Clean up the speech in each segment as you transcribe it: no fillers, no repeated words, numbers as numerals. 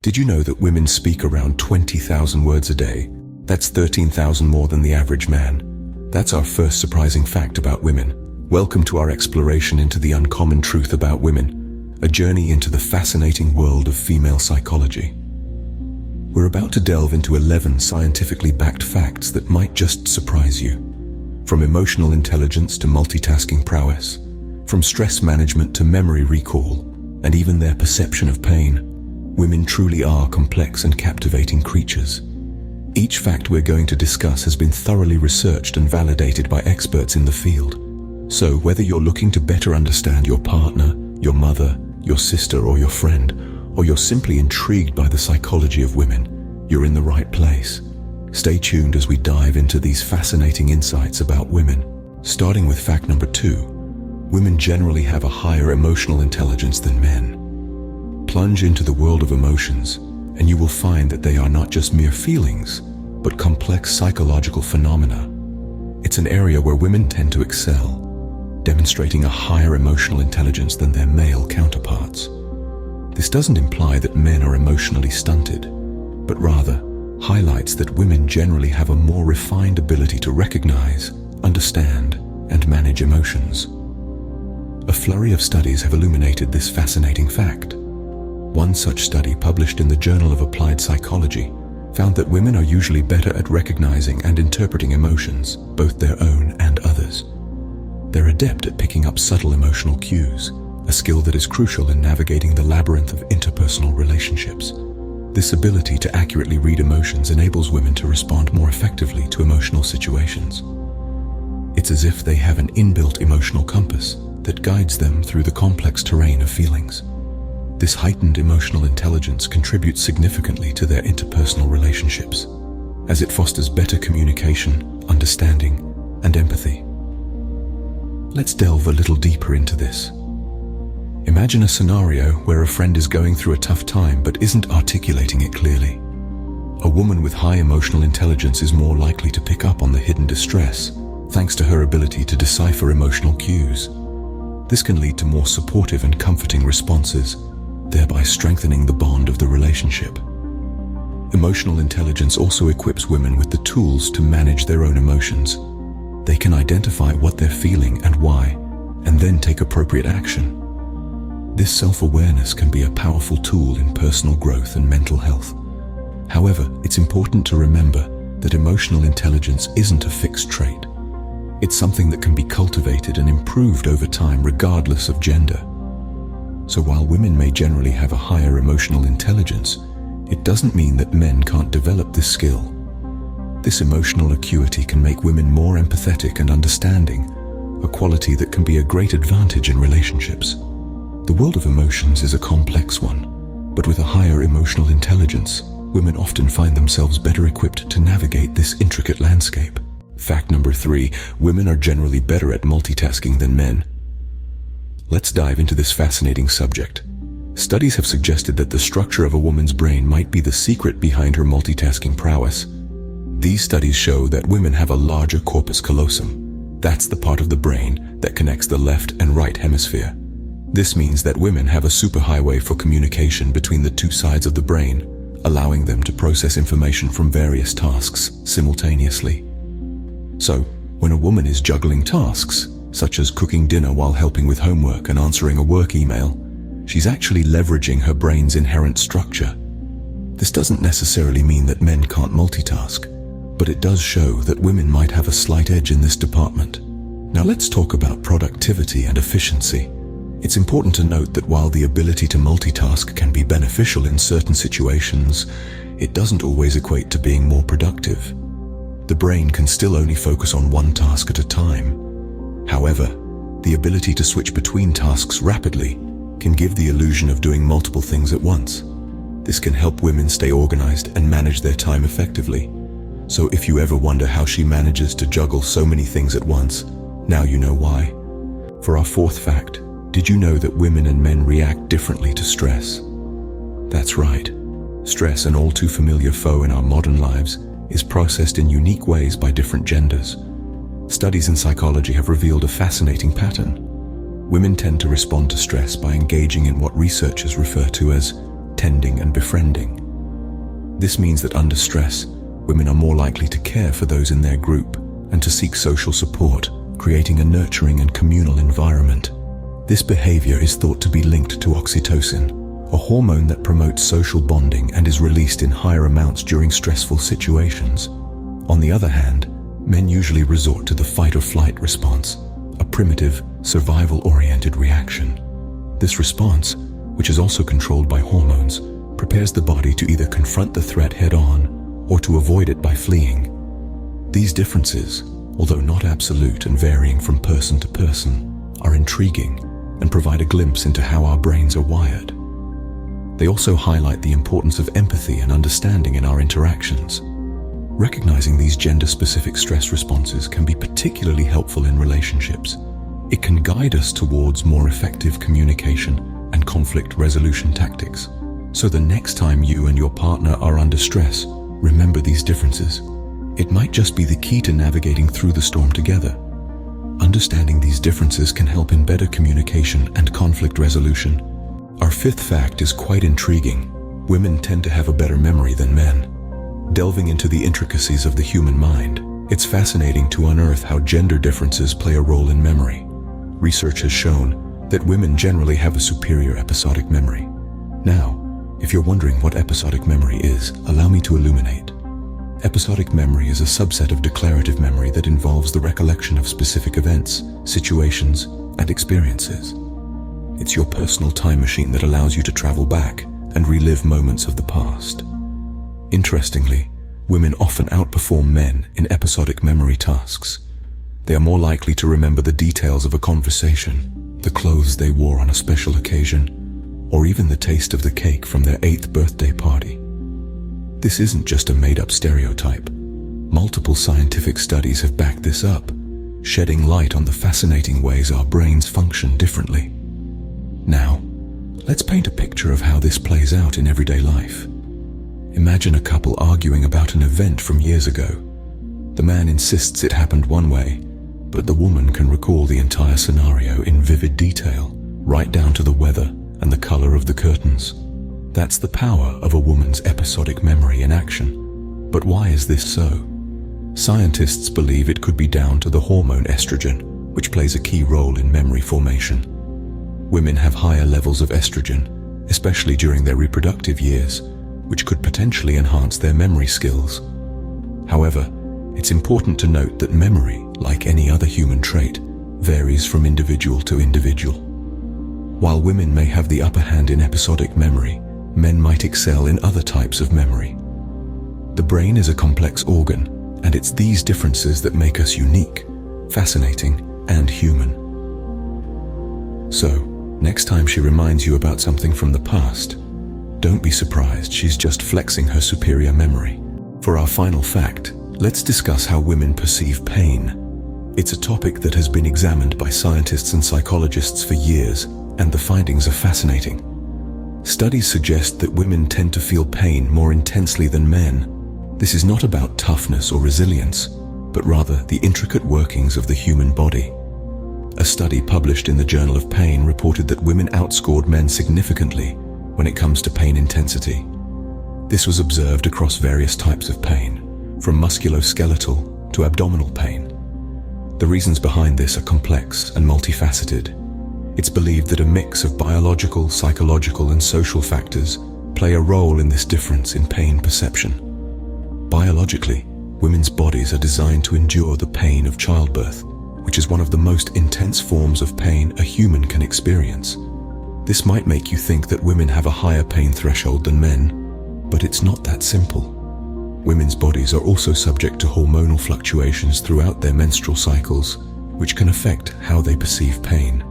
Did you know that women speak around 20,000 words a day? That's 13,000 more than the average man. That's our first surprising fact about women. Welcome to our exploration into the uncommon truth about women, a journey into the fascinating world of female psychology. We're about to delve into 11 scientifically backed facts that might just surprise you. From emotional intelligence to multitasking prowess, from stress management to memory recall, and even their perception of pain, women truly are complex and captivating creatures. Each fact we're going to discuss has been thoroughly researched and validated by experts in the field. So whether you're looking to better understand your partner, your mother, your sister, or your friend, or you're simply intrigued by the psychology of women, you're in the right place. Stay tuned as we dive into these fascinating insights about women. Starting with fact number 2, women generally have a higher emotional intelligence than men. Plunge into the world of emotions, and you will find that they are not just mere feelings, but complex psychological phenomena. It's an area where women tend to excel, demonstrating a higher emotional intelligence than their male counterparts. This doesn't imply that men are emotionally stunted, but rather highlights that women generally have a more refined ability to recognize, understand, and manage emotions. A flurry of studies have illuminated this fascinating fact. One such study, published in the Journal of Applied Psychology, found that women are usually better at recognizing and interpreting emotions, both their own and others. They're adept at picking up subtle emotional cues, a skill that is crucial in navigating the labyrinth of interpersonal relationships. This ability to accurately read emotions enables women to respond more effectively to emotional situations. It's as if they have an inbuilt emotional compass that guides them through the complex terrain of feelings. This heightened emotional intelligence contributes significantly to their interpersonal relationships, as it fosters better communication, understanding, and empathy. Let's delve a little deeper into this. Imagine a scenario where a friend is going through a tough time but isn't articulating it clearly. A woman with high emotional intelligence is more likely to pick up on the hidden distress, thanks to her ability to decipher emotional cues. This can lead to more supportive and comforting responses, thereby strengthening the bond of the relationship. Emotional intelligence also equips women with the tools to manage their own emotions. They can identify what they're feeling and why, and then take appropriate action. This self-awareness can be a powerful tool in personal growth and mental health. However, it's important to remember that emotional intelligence isn't a fixed trait. It's something that can be cultivated and improved over time regardless of gender. So while women may generally have a higher emotional intelligence, it doesn't mean that men can't develop this skill. This emotional acuity can make women more empathetic and understanding, a quality that can be a great advantage in relationships. The world of emotions is a complex one, but with a higher emotional intelligence, women often find themselves better equipped to navigate this intricate landscape. Fact number 3, women are generally better at multitasking than men. Let's dive into this fascinating subject. Studies have suggested that the structure of a woman's brain might be the secret behind her multitasking prowess. These studies show that women have a larger corpus callosum. That's the part of the brain that connects the left and right hemisphere. This means that women have a superhighway for communication between the two sides of the brain, allowing them to process information from various tasks simultaneously. So, when a woman is juggling tasks, such as cooking dinner while helping with homework and answering a work email, she's actually leveraging her brain's inherent structure. This doesn't necessarily mean that men can't multitask, but it does show that women might have a slight edge in this department. Now let's talk about productivity and efficiency. It's important to note that while the ability to multitask can be beneficial in certain situations, it doesn't always equate to being more productive. The brain can still only focus on one task at a time. However, the ability to switch between tasks rapidly can give the illusion of doing multiple things at once. This can help women stay organized and manage their time effectively. So if you ever wonder how she manages to juggle so many things at once, now you know why. For our 4th fact, did you know that women and men react differently to stress? That's right. Stress, an all too familiar foe in our modern lives, is processed in unique ways by different genders. Studies in psychology have revealed a fascinating pattern. Women tend to respond to stress by engaging in what researchers refer to as tending and befriending. This means that under stress, women are more likely to care for those in their group and to seek social support, creating a nurturing and communal environment. This behavior is thought to be linked to oxytocin, a hormone that promotes social bonding and is released in higher amounts during stressful situations. On the other hand, men usually resort to the fight or flight response, a primitive, survival-oriented reaction. This response, which is also controlled by hormones, prepares the body to either confront the threat head-on or to avoid it by fleeing. These differences, although not absolute and varying from person to person, are intriguing and provide a glimpse into how our brains are wired. They also highlight the importance of empathy and understanding in our interactions. Recognizing these gender-specific stress responses can be particularly helpful in relationships. It can guide us towards more effective communication and conflict resolution tactics. So the next time you and your partner are under stress, remember these differences. It might just be the key to navigating through the storm together. Understanding these differences can help in better communication and conflict resolution. Our fifth fact is quite intriguing. Women tend to have a better memory than men. Delving into the intricacies of the human mind, it's fascinating to unearth how gender differences play a role in memory. Research has shown that women generally have a superior episodic memory. Now, if you're wondering what episodic memory is, allow me to illuminate. Episodic memory is a subset of declarative memory that involves the recollection of specific events, situations, and experiences. It's your personal time machine that allows you to travel back and relive moments of the past. Interestingly, women often outperform men in episodic memory tasks. They are more likely to remember the details of a conversation, the clothes they wore on a special occasion, or even the taste of the cake from their 8th birthday party. This isn't just a made-up stereotype. Multiple scientific studies have backed this up, shedding light on the fascinating ways our brains function differently. Now, let's paint a picture of how this plays out in everyday life. Imagine a couple arguing about an event from years ago. The man insists it happened one way, but the woman can recall the entire scenario in vivid detail, right down to the weather and the color of the curtains. That's the power of a woman's episodic memory in action. But why is this so? Scientists believe it could be down to the hormone estrogen, which plays a key role in memory formation. Women have higher levels of estrogen, especially during their reproductive years, which could potentially enhance their memory skills. However, it's important to note that memory, like any other human trait, varies from individual to individual. While women may have the upper hand in episodic memory, men might excel in other types of memory. The brain is a complex organ, and it's these differences that make us unique, fascinating, and human. So, next time she reminds you about something from the past, don't be surprised, she's just flexing her superior memory. For our final fact, let's discuss how women perceive pain. It's a topic that has been examined by scientists and psychologists for years, and the findings are fascinating. Studies suggest that women tend to feel pain more intensely than men. This is not about toughness or resilience, but rather the intricate workings of the human body. A study published in the Journal of Pain reported that women outscored men significantly when it comes to pain intensity. This was observed across various types of pain, from musculoskeletal to abdominal pain. The reasons behind this are complex and multifaceted. It's believed that a mix of biological, psychological, and social factors play a role in this difference in pain perception. Biologically, women's bodies are designed to endure the pain of childbirth, which is one of the most intense forms of pain a human can experience. This might make you think that women have a higher pain threshold than men, but it's not that simple. Women's bodies are also subject to hormonal fluctuations throughout their menstrual cycles, which can affect how they perceive pain.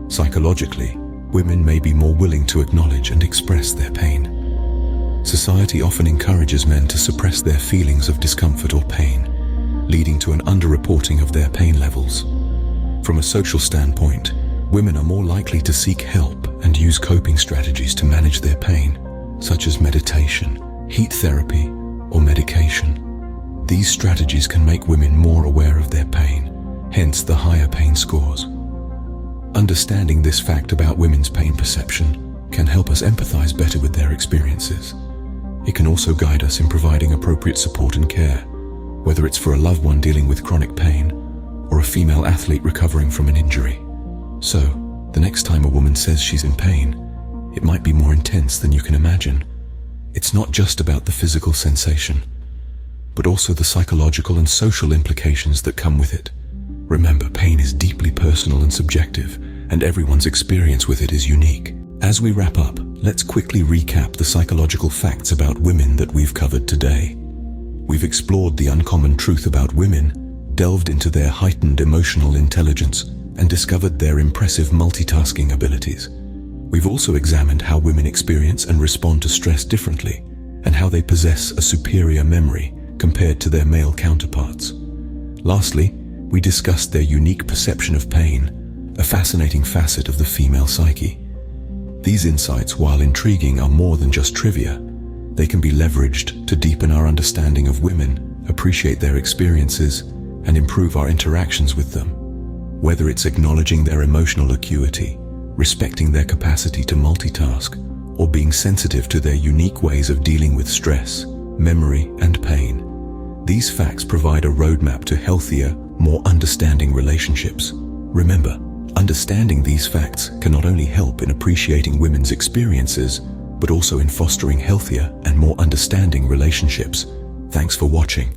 Psychologically, women may be more willing to acknowledge and express their pain. Society often encourages men to suppress their feelings of discomfort or pain, leading to an underreporting of their pain levels. From a social standpoint, women are more likely to seek help and use coping strategies to manage their pain, such as meditation, heat therapy, or medication. These strategies can make women more aware of their pain, hence the higher pain scores. Understanding this fact about women's pain perception can help us empathize better with their experiences. It can also guide us in providing appropriate support and care, whether it's for a loved one dealing with chronic pain or a female athlete recovering from an injury. So, the next time a woman says she's in pain, it might be more intense than you can imagine. It's not just about the physical sensation, but also the psychological and social implications that come with it. Remember, pain is deeply personal and subjective, and everyone's experience with it is unique. As we wrap up, let's quickly recap the psychological facts about women that we've covered today. We've explored the uncommon truth about women, delved into their heightened emotional intelligence, and discovered their impressive multitasking abilities. We've also examined how women experience and respond to stress differently, and how they possess a superior memory compared to their male counterparts. Lastly, we discussed their unique perception of pain, a fascinating facet of the female psyche. These insights, while intriguing, are more than just trivia. They can be leveraged to deepen our understanding of women, appreciate their experiences, and improve our interactions with them. Whether it's acknowledging their emotional acuity, respecting their capacity to multitask, or being sensitive to their unique ways of dealing with stress, memory, and pain, these facts provide a roadmap to healthier, more understanding relationships. Remember, understanding these facts can not only help in appreciating women's experiences, but also in fostering healthier and more understanding relationships. Thanks for watching.